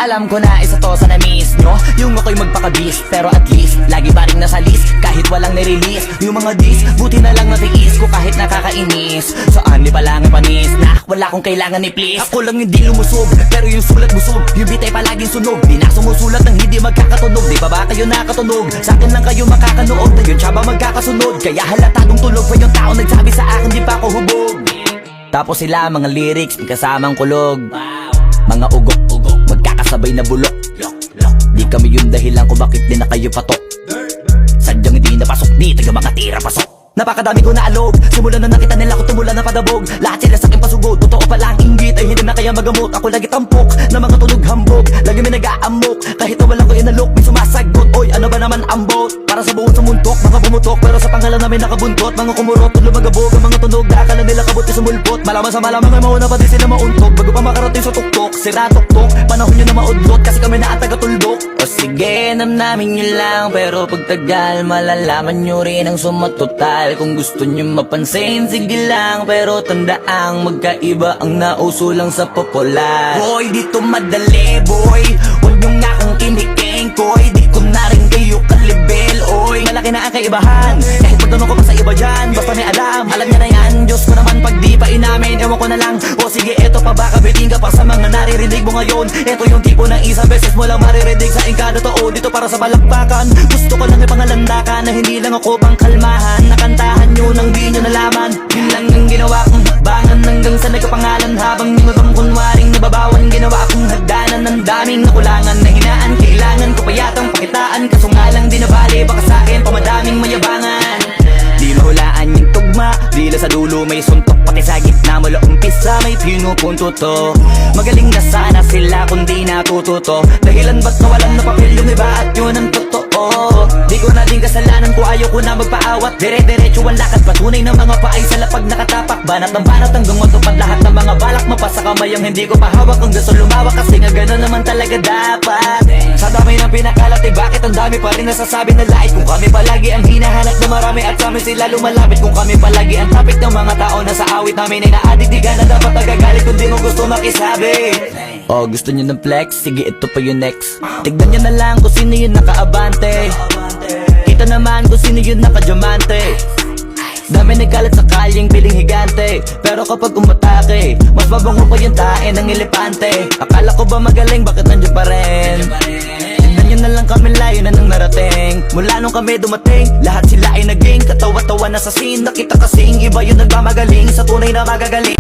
Alam ko na isa to sa na-miss nyo, yung ako'y magpakabis. Pero at least, lagi pa rin nasa list kahit walang nirelease. Yung mga dis, buti na lang natiis ko kahit nakakainis. Saan di pa lang panis na wala kong kailangan ni please. Ako lang hindi lumusob, pero yung sulat busog. Yung bitay palaging sunog, di na sumusulat ng hindi magkakatunog. Di ba ba kayo nakatunog? Sa akin lang kayo makakanood, na yun tsaba magkakasunod. Kaya halatadong tulog pa yung tao nagsabi sa akin di pa ako hubog. Tapos sila mga lyrics, may kasamang kulog. Mga ugok-ugok, magkakasabay na bulok. Di kami yung dahilan kung bakit di na kayo patok. Sadyang hindi napasok, di taga mga tira pasok. Napakadami ko na alog, simulan na nakita nila ko tumula na padabog. Lahat sila sa akin pasugod, totoo pala ang inggit ay hindi na kaya magamot. Ako lagi tampok, na mga tunog hambog. Lagi may nag-aamok, kahit na walang ko inalok. May sumasagot, oy ano ba naman ang bot? Para sa buong sa muntok, mga bumutok. Pero sa pangalan namin nakabuntot. Mga kumurot, lumagabog, ang mga tunog. Na akala nila kabot sa mulpot. Malaman sa malamang ay mauna pa din sila mauntog. Bago pa makarating sa tuktok, sira tuktok. Panahon nyo na maudlot, kasi kami na ang taga-tuldok. O sige, namnamin nyo lang, pero pagtagal malalaman nyo rin ang sumatotal. Kung gusto nyo mapansin, sige lang, pero tandaang magkaiba ang nauso lang sa popular. Boy, dito madali, boy. Huwag nyo nga kong kiniking, koy. Di ko na rin kayo kalibel, oy. Malaki na ang kaibahan, kahit magtanong ko pa sa iba dyan. Basta may alam niya na yan. Diyos ko naman pag di pa inamin, ewan ko na lang. O sige, eto pa ba, kabitin ka pa sa mga naririnig mo ngayon. Eto yung tipo ng isang beses mo lang maririnig sa kada tao. Dito para sa balakbakan, gusto ko lang ipangalandakan na hindi lang ako pang kalmahan. Nakantahan nyo nang di nyo nalaman. Yun lang yung ginawa kong hakbangan hanggang sa nagkapangalan. Habang yung ibang kunwaring nababawan, ginawa akong hagdanan ng daming nakulangan na hinaan. Kailangan ko pa yatang pakitaan, kaso nga lang di nabali. Baka sa akin pamadaming mayabangan. Di mahulaan yung tugma, dila sa dulo may suntok. Pati sa gitna mula umpisa may pinupunto to. Magaling na sana sila kung di natututo. Dahilan ba't nawalan na papel yung iba at yun ang totoo. Di ko na din kasalanan ko, ayaw ko na magpaawat. Dire-diretso ang lakad, patunay ng mga paay sa lapag nakatapak. Banat ng banat hanggang matupad lahat ng mga balak. Mapasa kamay ang hindi ko pahawak kung gusto lumawak. Kasi nga gano'n naman talaga dapat. Sa dami ng pinakalat, bakit ang dami pa rin nasasabi na lait. Kung kami palagi ang hinahanap na marami at sa amin sila lumalapit. Kung kami palagi ang topic ng mga tao na sa awit namin ay naaditigan na dapat nagagalit kung di mo gusto makisabi. Oh, gusto nyo ng flex? Sige, ito pa yung next. Tignan nyo na lang kung sino yung nakaabante. Kita naman kung sino yung nakadiamante. Dami nagkalat sa kalyeng piling higante. Pero kapag umatake, mas mabango pa yung tae ng elepante. Akala ko ba magaling, bakit nandiyan pa rin? Tignan nyo na lang kami, layo na nang narating. Mula nung kami dumating, lahat sila ay naging katawa-tawa na sa scene. Nakita kasing iba yung nagmamagaling sa tunay na magagaling.